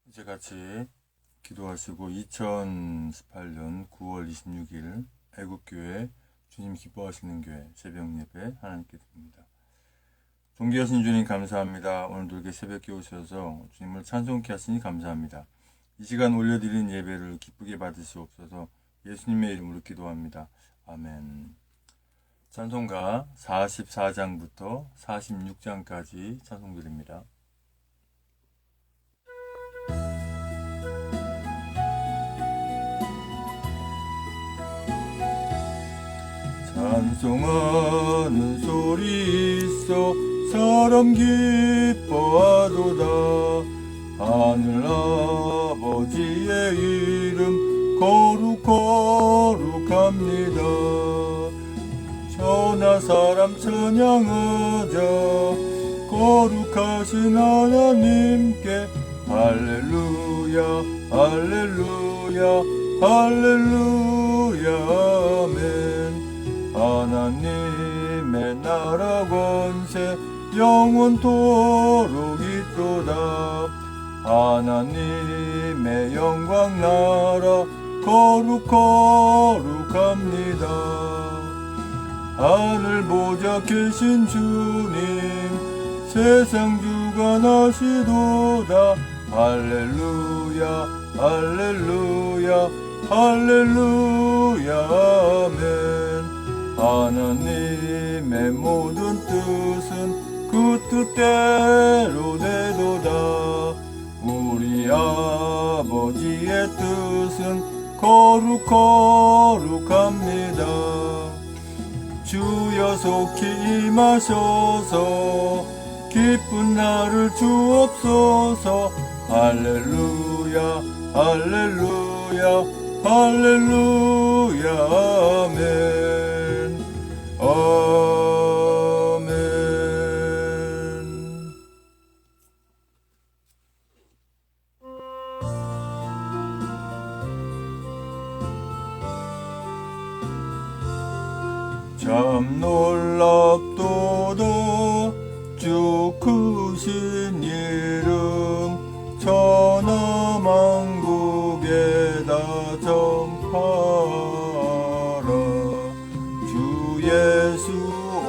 이제 같이 기도하시고 2018년 9월 26일 애국교회 주님 기뻐하시는 교회 새벽 예배 하나님께 드립니다. 존귀하신 주님 감사합니다. 오늘도 이렇게 새벽에 오셔서 주님을 찬송케 하시니 감사합니다. 이 시간 올려드린 예배를 기쁘게 받으시옵소서. 예수님의 이름으로 기도합니다. 아멘. 찬송가 44장부터 46장까지 찬송드립니다. 찬송하는 소리 있어 사람 기뻐하도다. 하늘 아버지의 이름 거룩합니다. 천하 사람 찬양하자 거룩하신 하나님께 할렐루야 할렐루야 할렐루야 아멘. 하나님의 나라 권세 영원토록 있도다. 하나님의 영광 나라 거룩합니다. 하늘 보좌 계신 주님 세상 주관하시도다. 할렐루야 할렐루야 할렐루야 아멘. 하나님의 모든 뜻은 그 뜻대로 되도다. 우리 아버지의 뜻은 거룩합니다. 주여 속히 임하셔서 기쁜 날을 주옵소서. 할렐루야 할렐루야 할렐루야 아멘. 아멘. 참 놀랍도다 주 크신 이름 천하만국에다 전파하라. 주 예수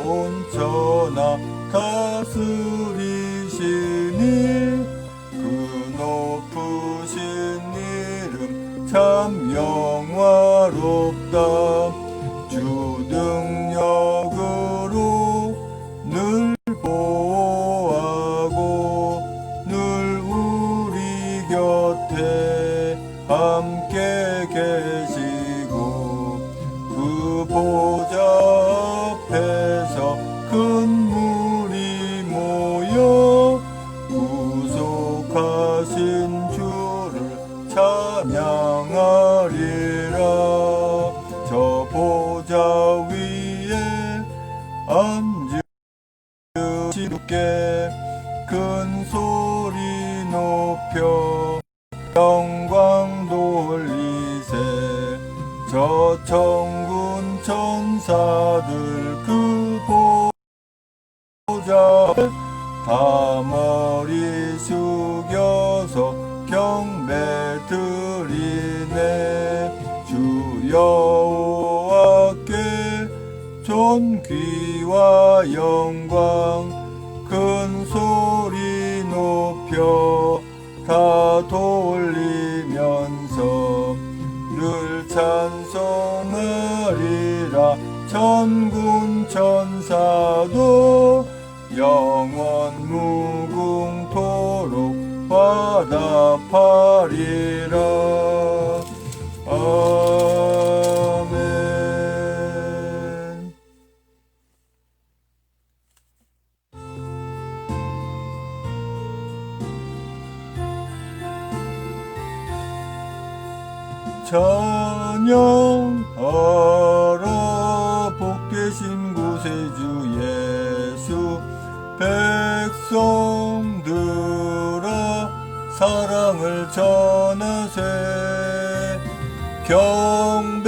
온 천하 다스리시니 그 높으신 이름 참 영화롭다. 주 능력으로 늘 보호하고 늘 우리 곁에 함께 계시고 그 보좌 앞에서 큰 물이 모여 구속하신 주를 찬양하리라. 저 보좌 위에 앉으신 주께 큰 소리 높여 영광 돌리세. 저 천군 천사들 그 보좌에 다 머리 숙여서 경배 드리네. 주 여호와께 존귀와 영광 큰 소리 높여 다 돌리면서 늘 찬송하리라. 천군 천사도 영원 무궁토록 화답하리라. 아멘. 찬양하라 복되신 구세주 예수. 백성들아 사랑을 전하세. 경배하라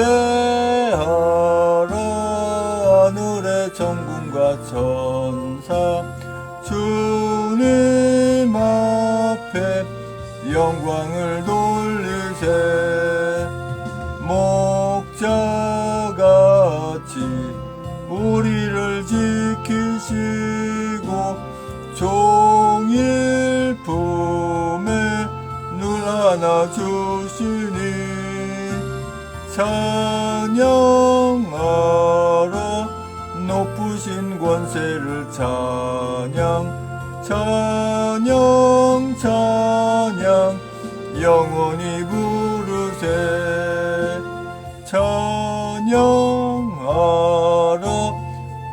하늘의 천군과 천사 주님 앞에 영광 세상을 돌리세. 목자같이 우리를 지키시고 종일 품에 눈 하나 주시니 찬양하라. 높으신 권세를 찬양 찬양 찬양 영원히 부르세. 찬양하라.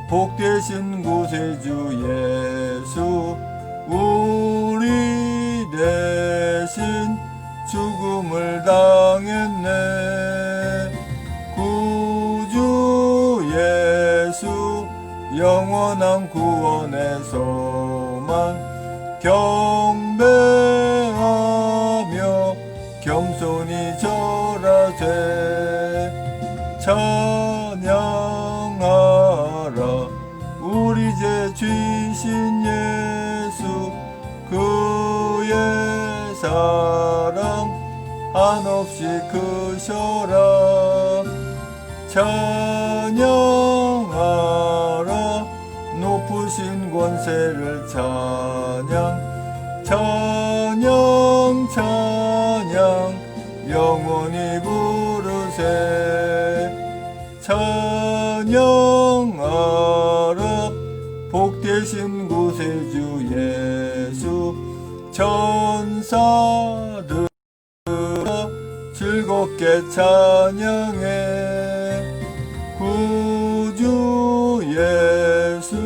복되신 구세주 예수 우리 대신 죽음을 당했네. 구주 예수 영원한 구원의 소망 경배하며 겸손히 절하세. 찬양하라. 우리 죄 지신 예수 그의 사랑 한없이 크셔라. 찬양하라. 높으신 권세를 찬양 찬양 찬양 영원히 부르세. 찬양하라. 복되신 구세주 예수 천사들 즐겁게 찬양해. 구주 예수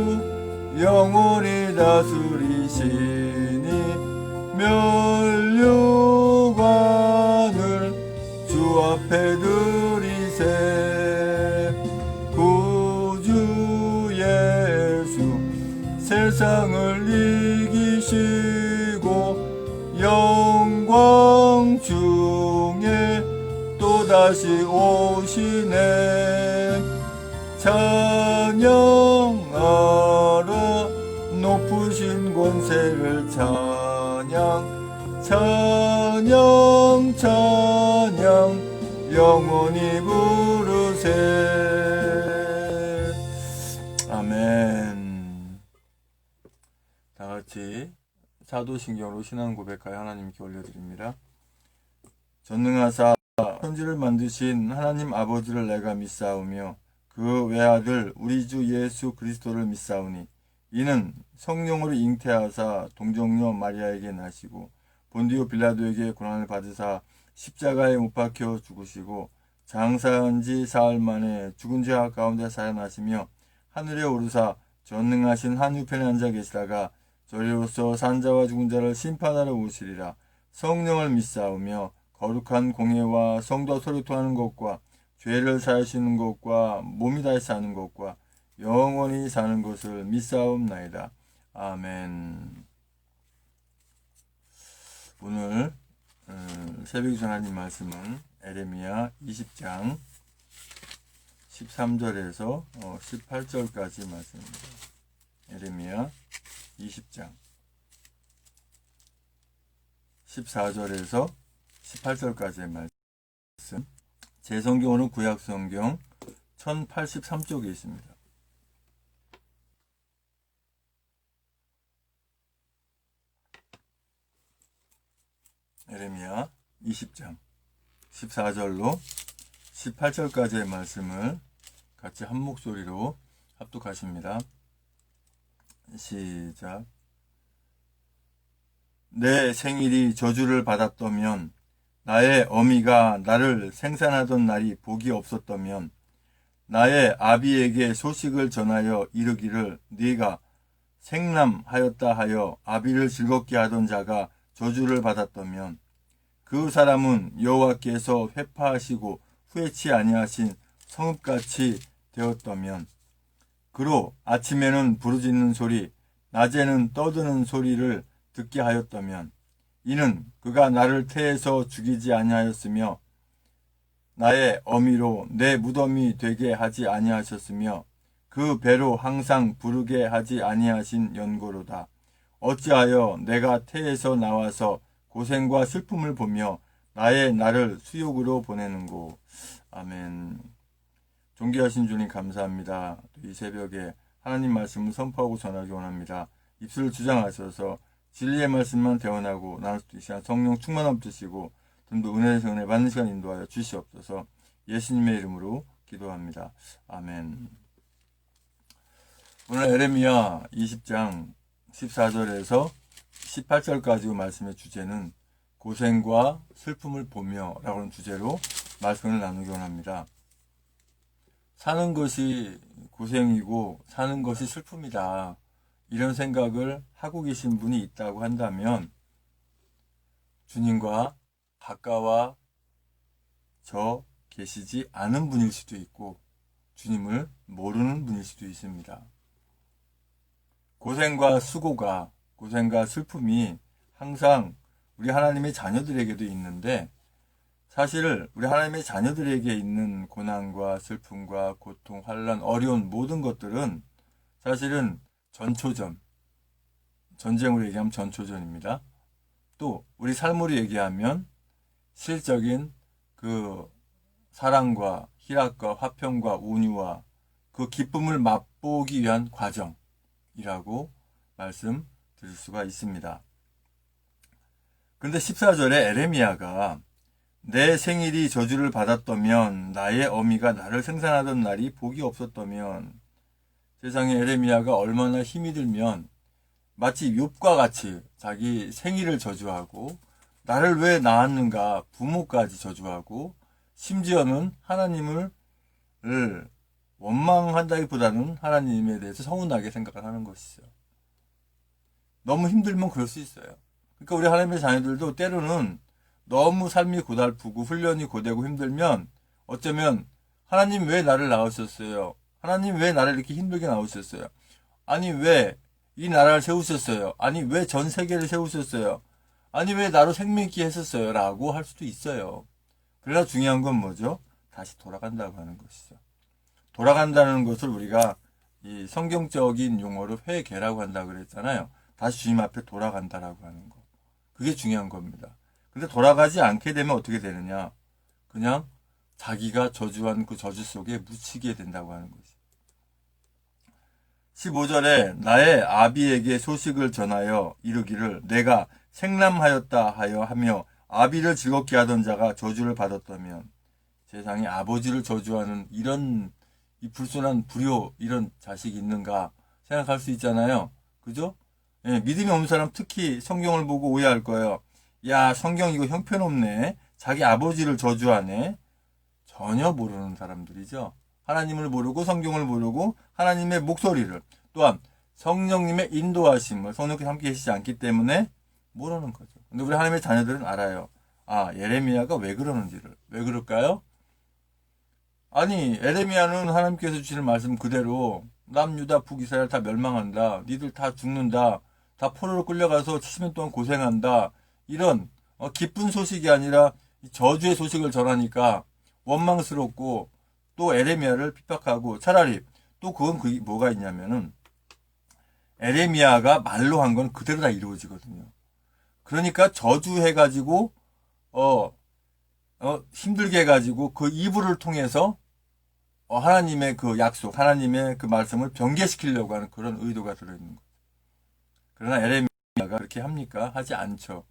영원히 다스리시니 면류관을 주 앞에 드리세. 구주 예수 세상을 이기시고 영광 중에 또다시 오시네. 찬양하라. 높으신 권세를 찬양 찬양 찬양 영원히 부르세. 아멘. 다같이 사도신경으로 신앙 고백하여 하나님께 올려드립니다. 전능하사 천지를 만드신 하나님 아버지를 내가 믿사오며 그 외아들 우리 주 예수 그리스도를 믿사오니 이는 성령으로 잉태하사 동정녀 마리아에게 나시고 본디오 빌라도에게 고난을 받으사 십자가에 못 박혀 죽으시고 장사한 지 사흘 만에 죽은 자 가운데 살아나시며 하늘에 오르사 전능하신 한 우편에 앉아 계시다가 저리로서 산자와 죽은 자를 심판하러 오시리라. 성령을 믿사오며 거룩한 공예와 성도 소리 통하는 것과 죄를 사하시는 것과 몸이 다시 사는 것과 영원히 사는 것을 믿사옵나이다. 아멘. 오늘 새벽 전하님 말씀은 에레미야 20장 13절에서 18절까지 말씀입니다. 에레미야 20장 14절에서 18절까지의 말씀. 제 성경은 구약성경 1083쪽에 있습니다. 에레미야 20장 14절로 18절까지의 말씀을 같이 한 목소리로 합독하십니다. 시작. 내 생일이 저주를 받았다면, 나의 어미가 나를 생산하던 날이 복이 없었다면, 나의 아비에게 소식을 전하여 이르기를 네가 생남하였다 하여 아비를 즐겁게 하던 자가 저주를 받았다면, 그 사람은 여호와께서 회파하시고 후회치 아니하신 성읍같이 되었다면, 그로 아침에는 부르짖는 소리, 낮에는 떠드는 소리를 듣게 하였다면, 이는 그가 나를 태에서 죽이지 아니하였으며 나의 어미로 내 무덤이 되게 하지 아니하셨으며 그 배로 항상 부르게 하지 아니하신 연고로다. 어찌하여 내가 태에서 나와서 고생과 슬픔을 보며 나를 수욕으로 보내는고. 아멘. 존귀하신 주님 감사합니다. 이 새벽에 하나님 말씀을 선포하고 전하기 원합니다. 입술을 주장하셔서 진리의 말씀만 대원하고 나눌 수 있는 성령 충만함 주시고 든도 은혜에서 은혜 받는 시간 인도하여 주시옵소서. 예수님의 이름으로 기도합니다. 아멘. 오늘 에레미야 20장 14절에서 18절까지 말씀의 주제는 고생과 슬픔을 보며 라고 하는 주제로 말씀을 나누기 원합니다. 사는 것이 고생이고 사는 것이 슬픔이다. 이런 생각을 하고 계신 분이 있다고 한다면 주님과 가까워져 계시지 않은 분일 수도 있고 주님을 모르는 분일 수도 있습니다. 고생과 수고가, 고생과 슬픔이 항상 우리 하나님의 자녀들에게도 있는데 사실 우리 하나님의 자녀들에게 있는 고난과 슬픔과 고통, 환난, 어려운 모든 것들은 사실은 전초전, 전쟁으로 얘기하면 전초전입니다. 또 우리 삶으로 얘기하면 실적인 그 사랑과 희락과 화평과 온유와 그 기쁨을 맛보기 위한 과정이라고 말씀드릴 수가 있습니다. 그런데 14절에 에레미야가 내 생일이 저주를 받았다면 나의 어미가 나를 생산하던 날이 복이 없었다면 세상에 에레미야가 얼마나 힘이 들면 마치 욥과 같이 자기 생일을 저주하고 나를 왜 낳았는가 부모까지 저주하고 심지어는 하나님을 원망한다기보다는 하나님에 대해서 서운하게 생각을 하는 것이죠. 너무 힘들면 그럴 수 있어요. 그러니까 우리 하나님의 자녀들도 때로는 너무 삶이 고달프고 훈련이 고되고 힘들면 어쩌면 하나님 왜 나를 낳으셨어요? 하나님 왜 나를 이렇게 힘들게 낳으셨어요? 아니 왜 이 나라를 세우셨어요? 아니 왜 전 세계를 세우셨어요? 아니 왜 나로 생명 있게 했었어요? 라고 할 수도 있어요. 그러나 중요한 건 뭐죠? 다시 돌아간다고 하는 것이죠. 돌아간다는 것을 우리가 이 성경적인 용어로 회개라고 한다고 그랬잖아요. 다시 주님 앞에 돌아간다라고 하는 거. 그게 중요한 겁니다. 근데 돌아가지 않게 되면 어떻게 되느냐? 그냥 자기가 저주한 그 저주 속에 묻히게 된다고 하는 거지. 15절에 나의 아비에게 소식을 전하여 이르기를 내가 생람하였다 하며 아비를 즐겁게 하던 자가 저주를 받았다면 세상에 아버지를 저주하는 이런 이 불손한 불효 이런 자식이 있는가 생각할 수 있잖아요. 그죠? 예, 믿음이 없는 사람 특히 성경을 보고 오해할 거예요. 야, 성경 이거 형편없네. 자기 아버지를 저주하네. 전혀 모르는 사람들이죠. 하나님을 모르고 성경을 모르고 하나님의 목소리를 또한 성령님의 인도하심을 성령께서 함께 계시지 않기 때문에 모르는 거죠. 근데 우리 하나님의 자녀들은 알아요. 아, 예레미야가 왜 그러는지를. 왜 그럴까요? 아니, 에레미야는 하나님께서 주시는 말씀 그대로 남유다 북이스라엘 다 멸망한다. 니들 다 죽는다. 다 포로로 끌려가서 70년 동안 고생한다. 이런 기쁜 소식이 아니라 저주의 소식을 전하니까 원망스럽고 또 에레미야를 핍박하고 차라리 또 그건 뭐가 있냐면은 에레미야가 말로 한 건 그대로 다 이루어지거든요. 그러니까 저주해가지고 힘들게 해가지고 그 이불을 통해서 하나님의 그 약속, 하나님의 그 말씀을 변개시키려고 하는 그런 의도가 들어있는 거죠. 그러나 에레미야가 그렇게 합니까? 하지 않죠.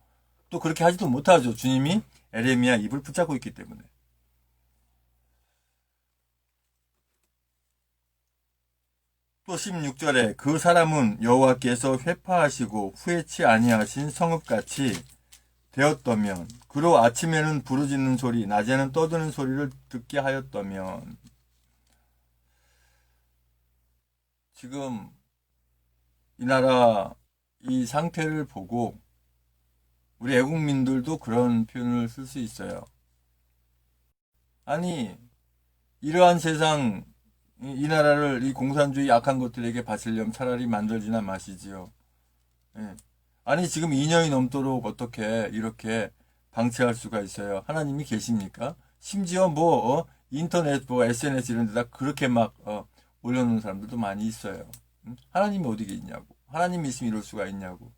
또 그렇게 하지도 못하죠. 주님이 에레미야 입을 붙잡고 있기 때문에. 또 16절에 그 사람은 여호와께서 회파하시고 후회치 아니하신 성읍같이 되었다면 그로 아침에는 부르짖는 소리 낮에는 떠드는 소리를 듣게 하였다면 지금 이 나라 이 상태를 보고 우리 애국민들도 그런 표현을 쓸 수 있어요. 아니 이러한 세상 이 나라를 이 공산주의 약한 것들에게 바치려면 차라리 만들지나 마시지요. 예. 아니 지금 2년이 넘도록 어떻게 이렇게 방치할 수가 있어요? 하나님이 계십니까? 심지어 인터넷 SNS 이런 데다 그렇게 막 올려놓는 사람들도 많이 있어요. 하나님이 어디 있냐고. 하나님이 있으면 이럴 수가 있냐고.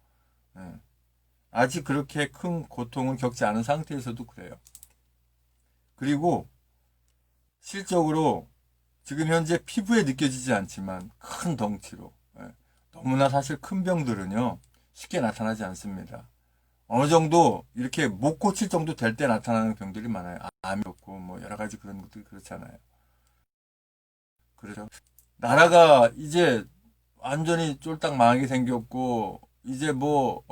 예. 아직 그렇게 큰 고통을 겪지 않은 상태에서도 그래요. 그리고 실적으로 지금 현재 피부에 느껴지지 않지만 큰 덩치로, 너무나 사실 큰 병들은요 쉽게 나타나지 않습니다. 어느 정도 이렇게 못 고칠 정도 될 때 나타나는 병들이 많아요. 암이 없고 뭐 여러 가지 그런 것들이 그렇잖아요. 그래서 나라가 이제 완전히 쫄딱 망하게 생겼고 이제 뭐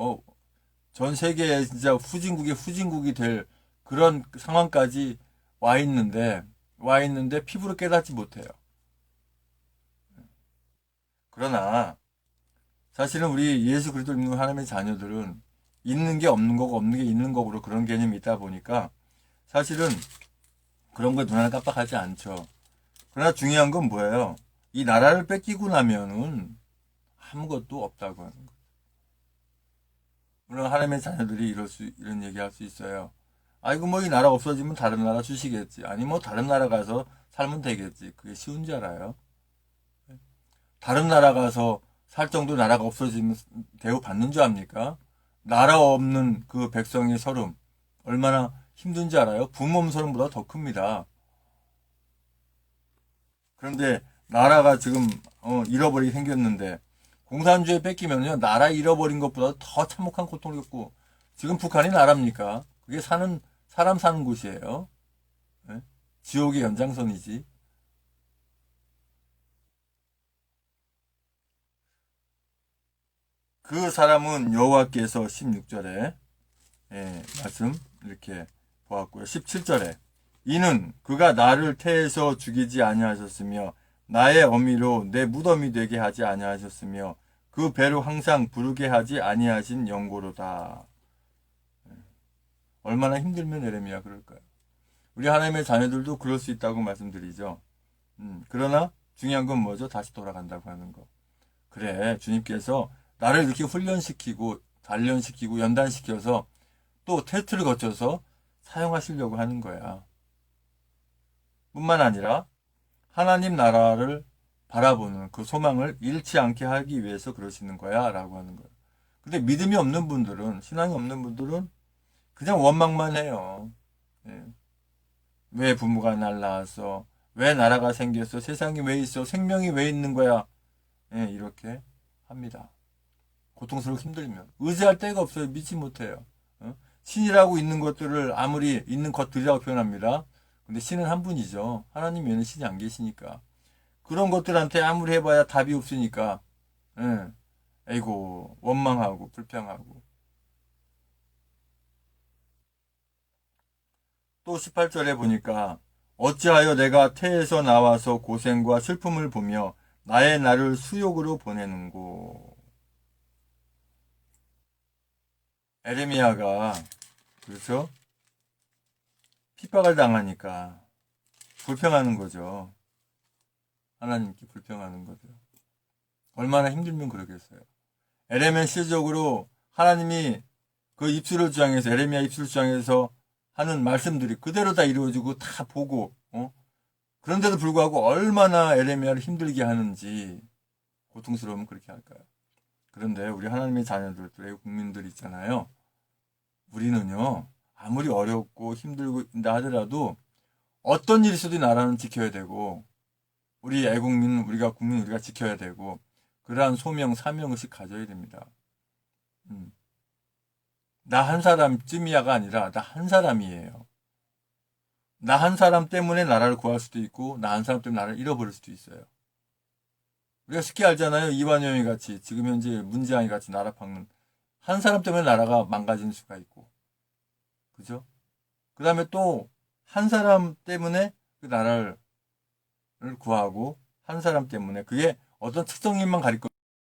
전 세계에 진짜 후진국의 후진국이 될 그런 상황까지 와 있는데 피부로 깨닫지 못해요. 그러나 사실은 우리 예수 그리스도 믿는 하나님의 자녀들은 있는 게 없는 거고 없는 게 있는 거로 그런 개념이 있다 보니까 사실은 그런 거에 눈 하나 깜빡하지 않죠. 그러나 중요한 건 뭐예요? 이 나라를 뺏기고 나면은 아무것도 없다고 하는 거예요. 물론 하나님의 자녀들이 이런 얘기 할 수 있어요. 아이고, 뭐 이 나라 없어지면 다른 나라 주시겠지. 아니, 뭐 다른 나라 가서 살면 되겠지. 그게 쉬운 줄 알아요? 다른 나라 가서 살 정도 나라가 없어지면 대우받는 줄 압니까? 나라 없는 그 백성의 서름, 얼마나 힘든지 알아요? 부모 서름보다 더 큽니다. 그런데 나라가 지금 잃어버리게 생겼는데 공산주의 뺏기면요 나라 잃어버린 것보다 더 참혹한 고통을 겪고 지금 북한이 나라입니까? 그게 사람 사는 곳이에요. 네? 지옥의 연장선이지. 그 사람은 여호와께서 16절에 말씀 이렇게 보았고요. 17절에 이는 그가 나를 태에서 죽이지 아니하셨으며 나의 어미로 내 무덤이 되게 하지 아니하셨으며 그 배로 항상 부르게 하지 아니하신 영고로다. 얼마나 힘들면 에레미야 그럴까요? 우리 하나님의 자녀들도 그럴 수 있다고 말씀드리죠. 그러나 중요한 건 뭐죠? 다시 돌아간다고 하는 거. 그래, 주님께서 나를 이렇게 훈련시키고 단련시키고 연단시켜서 또 테스트를 거쳐서 사용하시려고 하는 거야. 뿐만 아니라 하나님 나라를 바라보는 그 소망을 잃지 않게 하기 위해서 그러시는 거야 라고 하는 거예요. 근데 믿음이 없는 분들은, 신앙이 없는 분들은 그냥 원망만 해요. 예. 왜 부모가 날 낳았어? 왜 나라가 생겼어? 세상이 왜 있어? 생명이 왜 있는 거야? 예, 이렇게 합니다. 고통스럽고 힘들면 의지할 데가 없어요. 믿지 못해요. 신이라고 있는 것들을 아무리 있는 것들이라고 표현합니다. 근데 신은 한 분이죠. 하나님 외에는 신이 안 계시니까. 그런 것들한테 아무리 해봐야 답이 없으니까, 예, 아이고, 원망하고, 불평하고. 또 18절에 보니까, 어찌하여 내가 태에서 나와서 고생과 슬픔을 보며 나의 나를 수욕으로 보내는고. 에레미야가, 그렇죠? 핍박을 당하니까 불평하는 거죠. 하나님께 불평하는 거죠. 얼마나 힘들면 그러겠어요. 에레미야 시적으로 하나님이 그 입술을 주장해서 에레미야 입술을 주장해서 하는 말씀들이 그대로 다 이루어지고 다 보고 그런데도 불구하고 얼마나 에레미야를 힘들게 하는지 고통스러우면 그렇게 할까요? 그런데 우리 하나님의 자녀들, 외국 국민들 있잖아요. 우리는요 아무리 어렵고 힘들고 있다 하더라도 어떤 일이 있어도 나라는 지켜야 되고 우리 애국민 우리가 지켜야 되고 그러한 소명 사명의식 가져야 됩니다. 나 한 사람쯤이야가 아니라 나 한 사람이에요. 나 한 사람 때문에 나라를 구할 수도 있고 나 한 사람 때문에 나라를 잃어버릴 수도 있어요. 우리가 쉽게 알잖아요. 이완영이 같이 지금 현재 문재인이 같이 나라 팍는 한 사람 때문에 나라가 망가지는 수가 있고 그죠? 그 다음에 또 한 사람 때문에 그 나라를 구하고 한 사람 때문에 그게 어떤 특정인만 가릴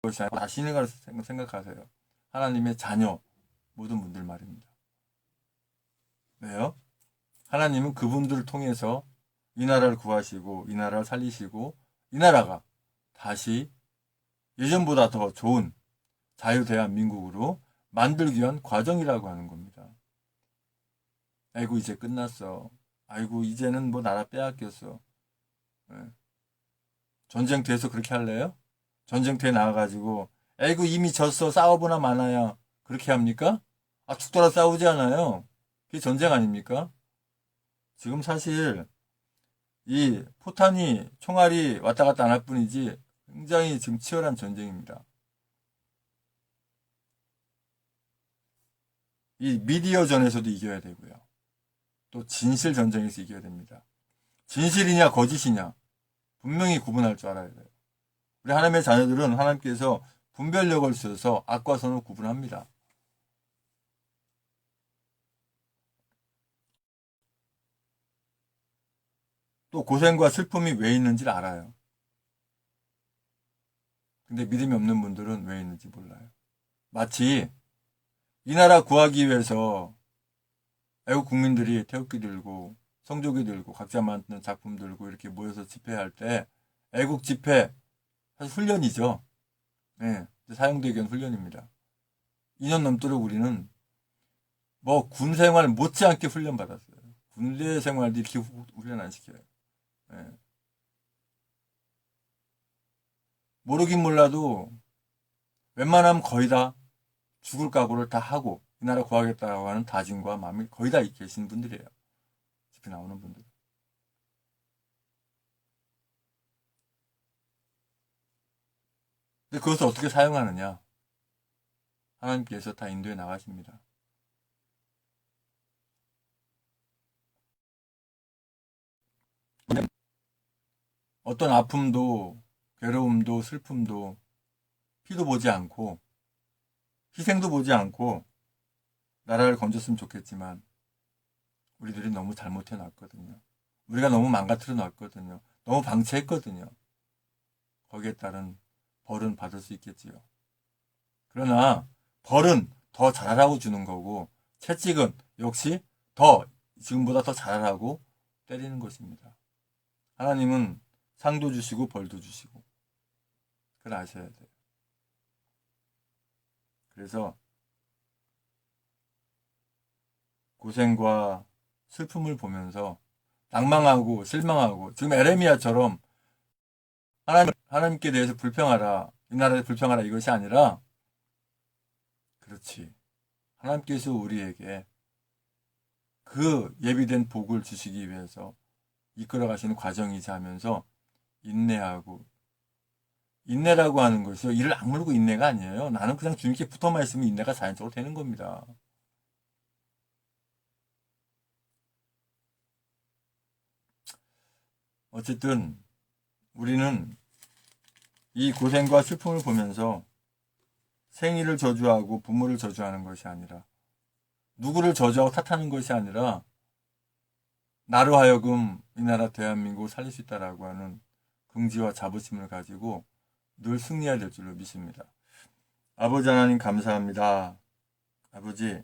것이 아니라 자신을 가려 생각하세요. 하나님의 자녀 모든 분들 말입니다. 왜요? 하나님은 그분들을 통해서 이 나라를 구하시고 이 나라를 살리시고 이 나라가 다시 예전보다 더 좋은 자유대한민국으로 만들기 위한 과정이라고 하는 겁니다. 아이고 이제 끝났어. 아이고 이제는 뭐 나라 빼앗겼어. 네. 전쟁터에서 그렇게 할래요? 전쟁터에 나와가지고 아이고 이미 졌어 싸워보나 마나야 그렇게 합니까? 죽더라 싸우지 않아요. 그게 전쟁 아닙니까? 지금 사실 이 포탄이 총알이 왔다 갔다 안 할 뿐이지 굉장히 지금 치열한 전쟁입니다. 이 미디어전에서도 이겨야 되고요. 또 진실 전쟁에서 이겨야 됩니다. 진실이냐 거짓이냐 분명히 구분할 줄 알아야 돼요. 우리 하나님의 자녀들은 하나님께서 분별력을 주셔서 악과 선을 구분합니다. 또 고생과 슬픔이 왜 있는지를 알아요. 근데 믿음이 없는 분들은 왜 있는지 몰라요. 마치 이 나라 구하기 위해서 애국 국민들이 태극기 들고 성조기 들고 각자 만드는 작품 들고 이렇게 모여서 집회할 때 애국 집회 사실 훈련이죠. 네, 사형대기 위한 훈련입니다. 2년 넘도록 우리는 뭐 군 생활 못지않게 훈련 받았어요. 군대 생활도 이렇게 훈련 안 시켜요. 네. 모르긴 몰라도 웬만하면 거의 다 죽을 각오를 다 하고 이 나라 구하겠다고 하는 다짐과 마음이 거의 다 계신 분들이에요. 집회 나오는 분들. 근데 그것을 어떻게 사용하느냐? 하나님께서 다 인도해 나가십니다. 어떤 아픔도 괴로움도 슬픔도 피도 보지 않고 희생도 보지 않고 나라를 건졌으면 좋겠지만 우리들이 너무 잘못해 놨거든요. 우리가 너무 망가뜨려 놨거든요. 너무 방치했거든요. 거기에 따른 벌은 받을 수 있겠지요. 그러나 벌은 더 잘하라고 주는 거고 채찍은 역시 더 지금보다 더 잘하라고 때리는 것입니다. 하나님은 상도 주시고 벌도 주시고 그걸 아셔야 돼요. 그래서 고생과 슬픔을 보면서 낭망하고 실망하고 지금 에레미야처럼 하나님께 대해서 불평하라 이 나라에 불평하라 이것이 아니라 그렇지 하나님께서 우리에게 그 예비된 복을 주시기 위해서 이끌어 가시는 과정이자 하면서 인내하고 인내라고 하는 것이요 이를 악물고 인내가 아니에요. 나는 그냥 주님께 붙어만 있으면 인내가 자연적으로 되는 겁니다. 어쨌든 우리는 이 고생과 슬픔을 보면서 생일을 저주하고 부모를 저주하는 것이 아니라 누구를 저주하고 탓하는 것이 아니라 나로 하여금 이 나라 대한민국을 살릴 수 있다라고 하는 긍지와 자부심을 가지고 늘 승리해야 될 줄로 믿습니다. 아버지 하나님 감사합니다. 아버지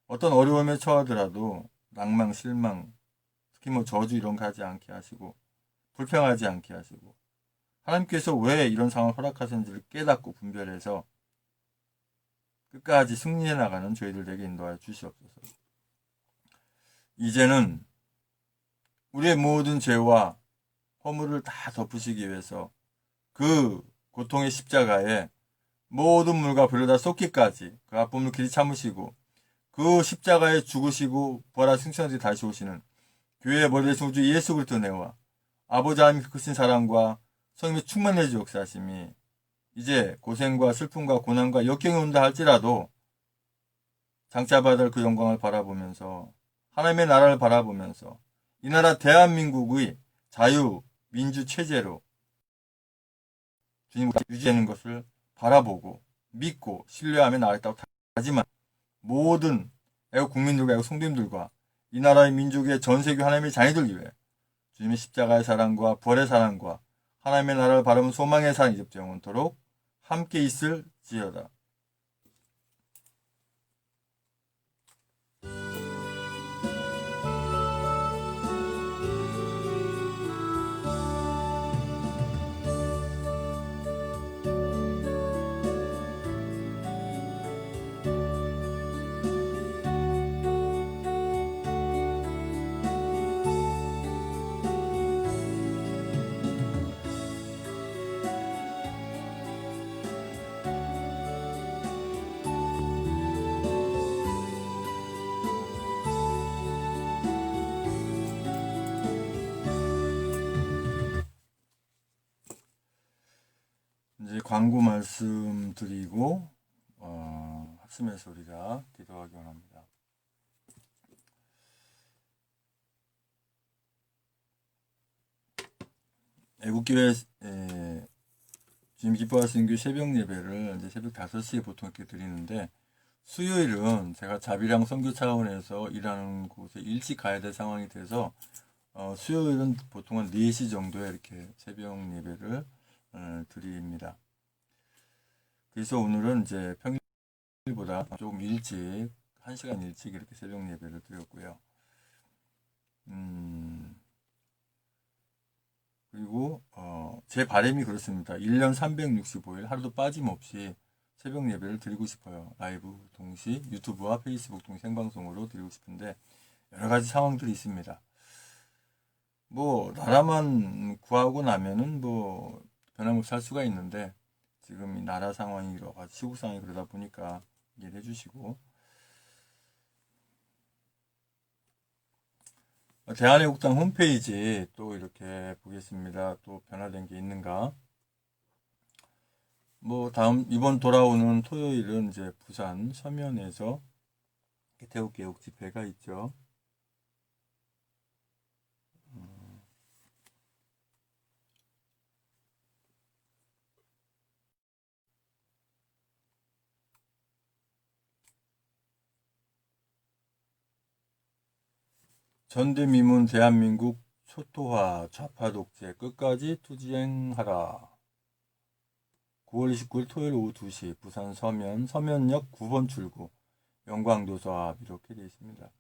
어떤 어려움에 처하더라도 낭망, 실망, 특히 뭐 저주 이런 거 하지 않게 하시고 불평하지 않게 하시고 하나님께서 왜 이런 상황을 허락하셨는지를 깨닫고 분별해서 끝까지 승리해 나가는 저희들에게 인도하여 주시옵소서. 이제는 우리의 모든 죄와 허물을 다 덮으시기 위해서 그 고통의 십자가에 모든 물과 불을 다 쏟기까지 그 아픔을 길이 참으시고 그 십자가에 죽으시고 부활하 승천하시 다시 오시는 교회의 머리 되신 우주 예수 그리스도 내와 아버지 하나님의 크신 사랑과 성령의 충만해 주 역사하심이 이제 고생과 슬픔과 고난과 역경이 온다 할지라도 장차받을 그 영광을 바라보면서 하나님의 나라를 바라보면서 이 나라 대한민국의 자유 민주 체제로 주님과 유지하는 것을 바라보고 믿고 신뢰하며 나아가겠다고 하지만 모든 애국 국민들과 애국 성도님들과 이 나라의 민족의 전 세계 하나님의 자녀들 위해 주님의 십자가의 사랑과 부활의 사랑과 하나님의 나라를 바라보는 소망의 사랑이 이제부터 영원토록 함께 있을지어다. 이제 광고 말씀드리고 합심해서 우리가 기도하기 원합니다. 애국교회 주님 기뻐하시는 교 새벽 예배를 이제 새벽 5시에 보통 이렇게 드리는데, 수요일은 제가 자비랑 선교 차원에서 일하는 곳에 일찍 가야 될 상황이 돼서 수요일은 보통 한 4시 정도에 이렇게 새벽 예배를 드립니다. 그래서 오늘은 이제 평일보다 조금 일찍 1시간 일찍 이렇게 새벽 예배를 드렸고요. 그리고 제 바람이 그렇습니다. 1년 365일 하루도 빠짐없이 새벽 예배를 드리고 싶어요. 라이브 동시 유튜브와 페이스북 동시 생방송으로 드리고 싶은데 여러 가지 상황들이 있습니다. 뭐 나라만 구하고 나면은 뭐 변함없이 할 수가 있는데, 지금 이 나라 상황이 여러 가지 시국 상황이 그러다 보니까 이해해 주시고, 대한애국당 홈페이지 또 이렇게 보겠습니다. 또 변화된 게 있는가? 뭐 이번 돌아오는 토요일은 이제 부산 서면에서 태국개혁 집회가 있죠. 전대미문 대한민국 초토화 좌파 독재 끝까지 투쟁하라. 9월 29일 토요일 오후 2시 부산 서면역 9번 출구 영광도서 앞 이렇게 되어 있습니다.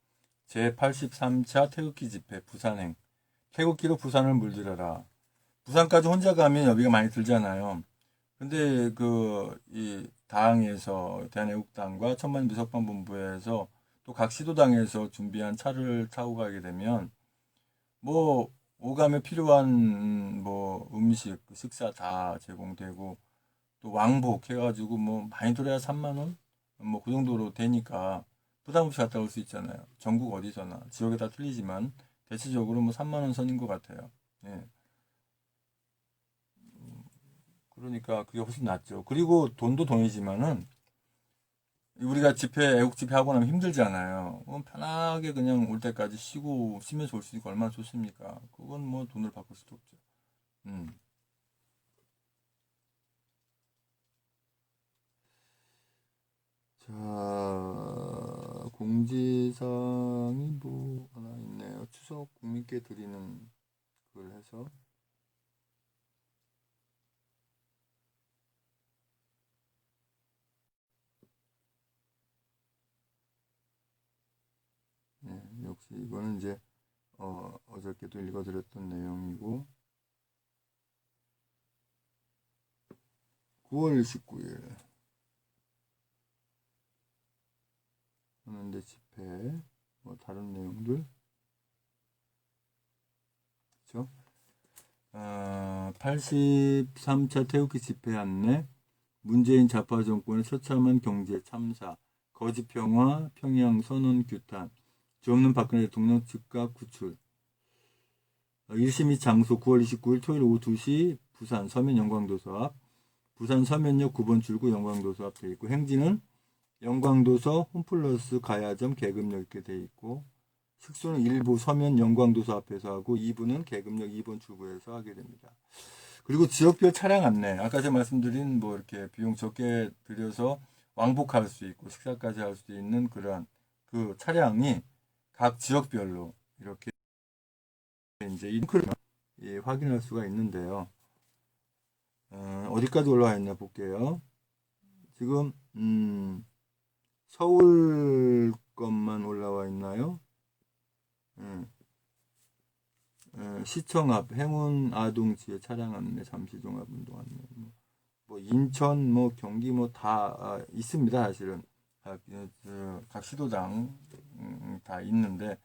제83차 태극기 집회 부산행. 태극기로 부산을 물들여라. 부산까지 혼자 가면 여비가 많이 들잖아요. 근데 이 당에서 대한애국당과 천만인도 석방본부에서 또 각 시도당에서 준비한 차를 타고 가게 되면 뭐 오감에 필요한 뭐 음식, 식사 다 제공되고, 또 왕복 해가지고 뭐 많이 들어야 3만 원? 뭐 그 정도로 되니까 부담 없이 갔다 올 수 있잖아요. 전국 어디서나 지역에 다 틀리지만 대체적으로 뭐 3만 원 선인 것 같아요. 예. 그러니까 그게 훨씬 낫죠. 그리고 돈도 돈이지만은 우리가 애국 집회 하고 나면 힘들잖아요. 편하게 그냥 올 때까지 쉬면서 올 수 있고 얼마나 좋습니까? 그건 뭐 돈을 바꿀 수도 없죠. 음. 자, 공지사항이 뭐 하나 있네요. 추석 국민께 드리는 걸 해서. 네, 역시 이거는 이제 어저께도 읽어드렸던 내용이고, 9월 19일 하는데 집회, 뭐 다른 내용들, 그렇죠? 83차 태극기 집회 안내, 문재인 좌파 정권의 처참한 경제 참사, 거짓 평화, 평양 선언 규탄, 죄 없는 박근혜 대통령 즉각 구출. 1심 및 장소 9월 29일 토요일 오후 2시 부산 서면 영광도서 앞, 부산 서면역 9번 출구 영광도서 앞 되어 있고, 행진은 영광도서 홈플러스 가야점 계급역 이렇게 되어 있고, 숙소는 일부 서면 영광도서 앞에서 하고 2부는 계급역 2번 출구에서 하게 됩니다. 그리고 지역별 차량 안내, 아까 제가 말씀드린 뭐 이렇게 비용 적게 들여서 왕복할 수 있고 식사까지 할 수 있는 그러한 그 차량이 각 지역별로 이렇게 이제 링크를 확인할 수가 있는데요. 어디까지 올라와 있나 볼게요. 지금 서울 것만 올라와 있나요? 시청 앞 행운 아동지에 차량 안내 잠시 종합 운동 안내, 뭐 인천 뭐 경기 뭐 다 있습니다. 사실은 각 시도당 다 있는데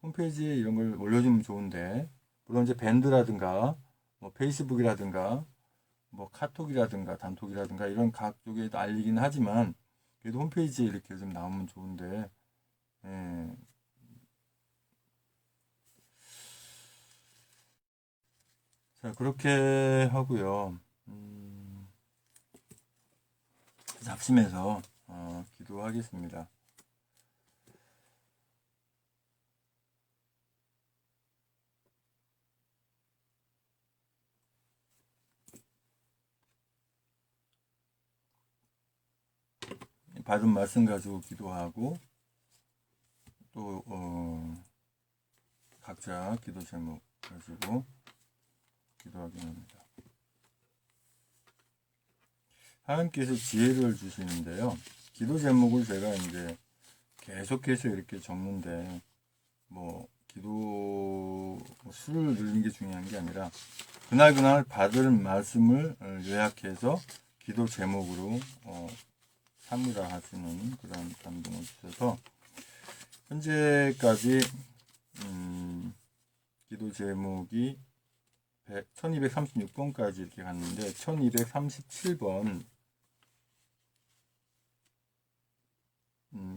홈페이지에 이런 걸 올려주면 좋은데, 물론 이제 밴드라든가 뭐 페이스북이라든가 뭐 카톡이라든가 단톡이라든가 이런 각쪽에 알리긴 하지만 그래도 홈페이지에 이렇게 좀 나오면 좋은데, 예. 자, 그렇게 하고요. 합심해서 기도하겠습니다. 받은 말씀 가지고 기도하고 또 각자 기도 제목 가지고 기도하긴 합니다. 하나님께서 지혜를 주시는데요. 기도 제목을 제가 이제 계속해서 이렇게 적는데 기도 수를 늘리는 게 중요한 게 아니라 그날 받을 말씀을 요약해서 기도 제목으로 삼으라 하시는 그런 감동을 주셔서 현재까지 기도 제목이 1236번까지 이렇게 갔는데 1237번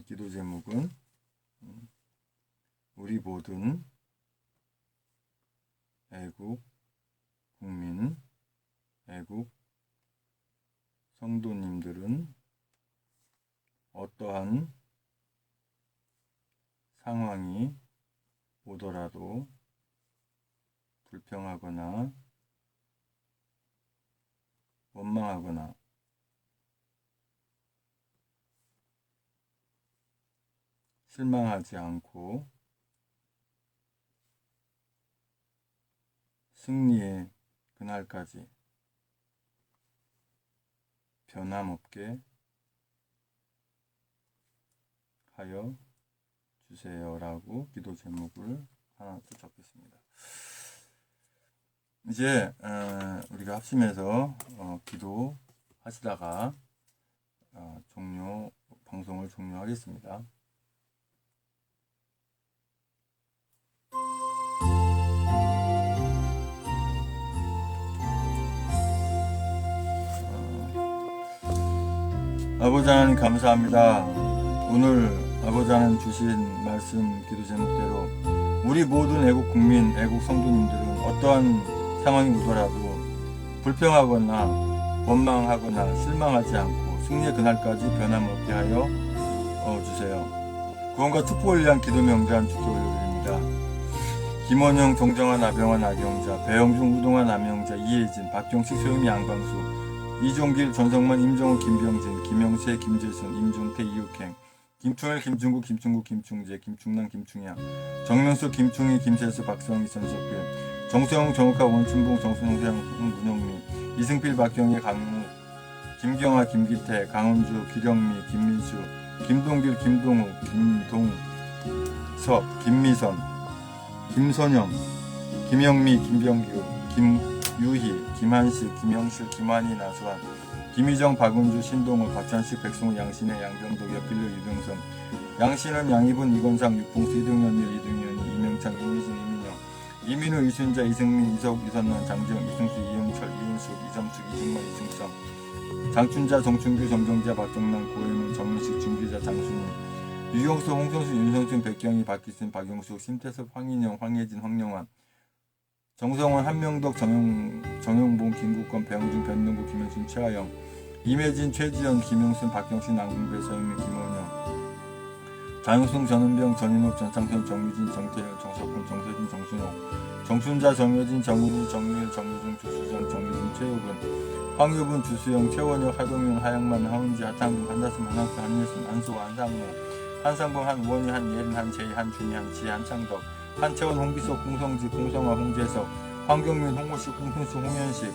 기도 제목은 우리 모든 애국 국민, 애국 성도님들은 어떠한 상황이 오더라도 불평하거나 원망하거나 실망하지 않고 승리의 그날까지 변함없게 하여 주세요라고 기도 제목을 하나 또 적겠습니다. 이제 우리가 합심해서 기도하시다가 방송을 종료하겠습니다. 아버지 하나님 감사합니다. 오늘 아버지 하나님 주신 말씀 기도 제목대로 우리 모든 애국 국민, 애국 성도님들은 어떠한 상황이 오더라도 불평하거나 원망하거나 실망하지 않고 승리의 그날까지 변함없게 하여 주세요. 구원과 축복을 위한 기도 명단 주께 올려드립니다. 김원영, 정정환, 나병환, 나경자, 배영중, 우동환, 남영자, 이혜진, 박경식, 소유미, 양광수, 이종길, 전성만, 임정우, 김병진, 김영세, 김재순, 임종태, 이육행, 김충일, 김중국, 김충국, 김충재, 김충남, 김충양, 정명수, 김충희, 김세수, 박성희, 전석필, 정수영, 정욱하, 원춘봉, 정순영, 문영미, 이승필, 박경희, 강무, 김경아, 김기태, 강은주, 기령미, 김민수, 김동길, 김동욱, 김동석, 김미선, 김선영, 김영미, 김병규, 김유희, 김한식, 김형실, 김환희, 나수환, 김희정, 박은주, 신동호, 박찬식, 백승호, 양신혜, 양병덕, 여필로, 유병선, 양신은, 양희분, 이건상, 육봉수, 이등현일, 이등현이, 이명창, 이미진, 이민영, 이민우, 이순자, 이승민, 이석, 이선난, 장정, 이승수, 이영철, 이윤숙, 이점숙, 이중만, 이승성, 장춘자, 정춘규, 정정자, 박정남, 고혜문, 정민식, 준규자, 장순희, 유경수, 홍성수, 윤성춘, 백경희, 박기순, 박영숙, 심태섭, 황인영, 황예진, 황영환, 정성원, 한명덕, 정영봉, 김국건, 배영준, 변동구, 김현순, 최하영, 임혜진, 최지연, 김용순, 박경신, 남궁배, 서영민, 김원영, 장영승, 전은병, 전인옥, 전창선, 정유진, 정태현, 정석훈, 정세진, 정순호, 정순자, 정효진, 정우루, 정유일, 정유중, 주수정, 정유준, 최효근, 황유분, 주수영, 최원혁, 하동윤, 하양만, 하은지, 하창국, 한다슴, 한학수, 한예순, 한수, 한상모, 한상봉, 한우원희, 한예린, 한재희, 한준희, 한지, 한창덕, 한채원, 홍비석, 홍성지, 홍성화, 홍재석, 황경민, 홍호식, 홍순수, 홍현식,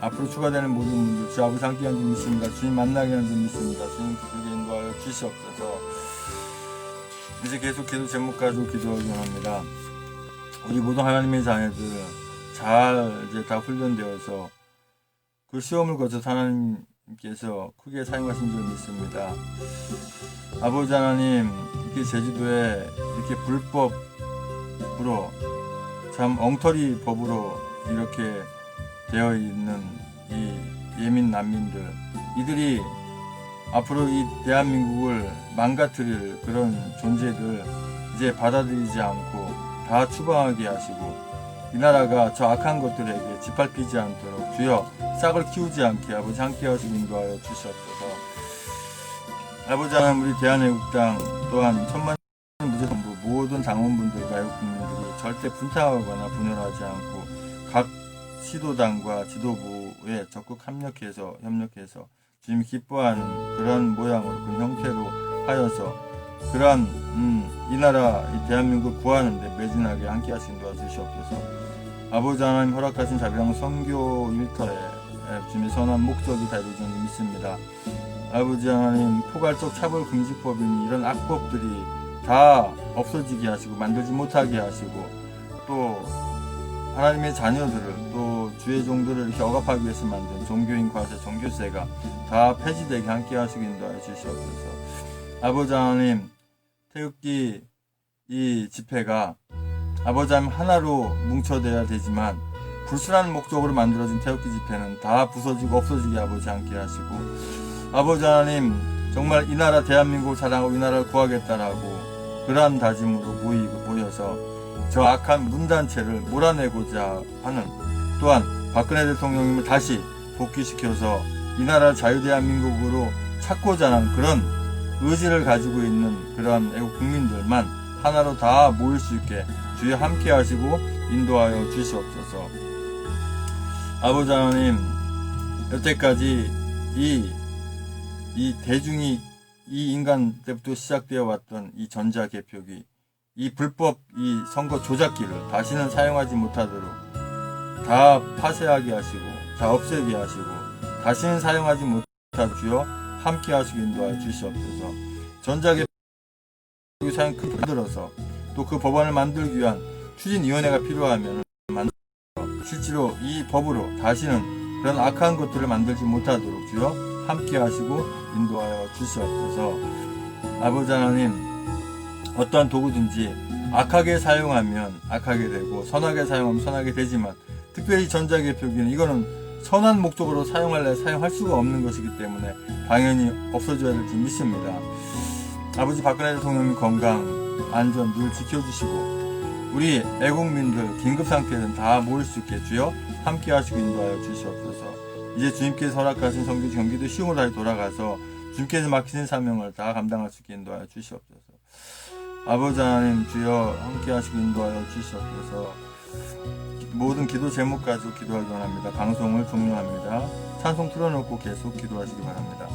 앞으로 추가되는 모든 분들 주 아버지 함께 하는 줄 믿습니다. 주님 만나게 하는 줄 믿습니다. 주님 그들에게 인도하여 주시옵소서. 이제 계속 기도 제목 가지고 기도하기 원합니다. 우리 모든 하나님의 자녀들 잘 이제 다 훈련되어서 그 시험을 거쳐서 하나님께서 크게 사용하신 줄 믿습니다. 아버지 하나님, 이렇게 제주도에 이렇게 불법으로 참 엉터리 법으로 이렇게 되어 있는 이 예민 난민들, 이들이 앞으로 이 대한민국을 망가뜨릴 그런 존재들 이제 받아들이지 않고 다 추방하게 하시고 이 나라가 저 악한 것들에게 짓밟히지 않도록 주여 싹을 키우지 않게 아버지 함께 하시고 인도하여 주시옵소서. 아버지 하나님, 우리 대한애국당 또한 천만무죄본부 모든 당원분들과 애국국민들이 절대 분탕하거나 분열하지 않고 각 시도당과 지도부에 적극 협력해서 주님이 기뻐하는 그런 모양으로 그 형태로 하여서 그러한 이 나라 이 대한민국 구하는데 매진하게 함께 하신 도와주시옵소서. 아버지 하나님 허락하신 자비랑 선교 일터에 주님의 선한 목적이 다 이루어지는 믿습니다. 아버지 하나님, 포괄적 차별금지법이니 이런 악법들이 다 없어지게 하시고 만들지 못하게 하시고 또 하나님의 자녀들을 또 주의 종들을 이렇게 억압하기 위해서 만든 종교인 과세 종교세가 다 폐지되게 함께 하시고 인도하여 주시옵소서. 아버지 하나님, 태극기 이 집회가 아버지 하나님 하나로 뭉쳐져야 되지만 불순한 목적으로 만들어진 태극기 집회는 다 부서지고 없어지게 아버지 함께 하시고, 아버지 하나님 정말 이 나라 대한민국을 사랑하고 이 나라를 구하겠다라고 그러한 다짐으로 모여서 저 악한 문단체를 몰아내고자 하는, 또한 박근혜 대통령님을 다시 복귀시켜서 이 나라 자유대한민국으로 찾고자 하는 그런 의지를 가지고 있는 그러한 애국 국민들만 하나로 다 모일 수 있게 주여 함께 하시고 인도하여 주시옵소서. 아버지 하나님, 여태까지 이 대중이 이 인간 때부터 시작되어 왔던 이 전자개표기, 이 불법 이 선거 조작기를 다시는 사용하지 못하도록 다 파쇄하게 하시고 다 없애게 하시고 다시는 사용하지 못하도록 주여 함께 하시고 인도하여 주시옵소서. 전자개표기 사용 그 만들어서 또 그 법안을 만들기 위한 추진위원회가 필요하면 실제로 이 법으로 다시는 그런 악한 것들을 만들지 못하도록 주여 함께 하시고 인도하여 주시옵소서. 아버지 하나님, 어떠한 도구든지 악하게 사용하면 악하게 되고 선하게 사용하면 선하게 되지만 특별히 전자개표기는 이거는 선한 목적으로 사용할 수가 없는 것이기 때문에 당연히 없어져야 될지 믿습니다. 아버지 박근혜 대통령님 건강, 안전 늘 지켜주시고 우리 애국민들 긴급상태에는 다 모일 수 있게 주여 함께 하시고 인도하여 주시옵소서. 이제 주님께서 허락하신 선교 경기도 시흥으로 다시 돌아가서 주님께서 맡기신 사명을 다 감당할 수 있게 인도하여 주시옵소서. 아버지 하나님 주여 함께 하시고 인도하여 주시옵소서. 모든 기도 제목 가지고 기도하기 원합니다. 방송을 종료합니다. 찬송 틀어놓고 계속 기도하시기 바랍니다.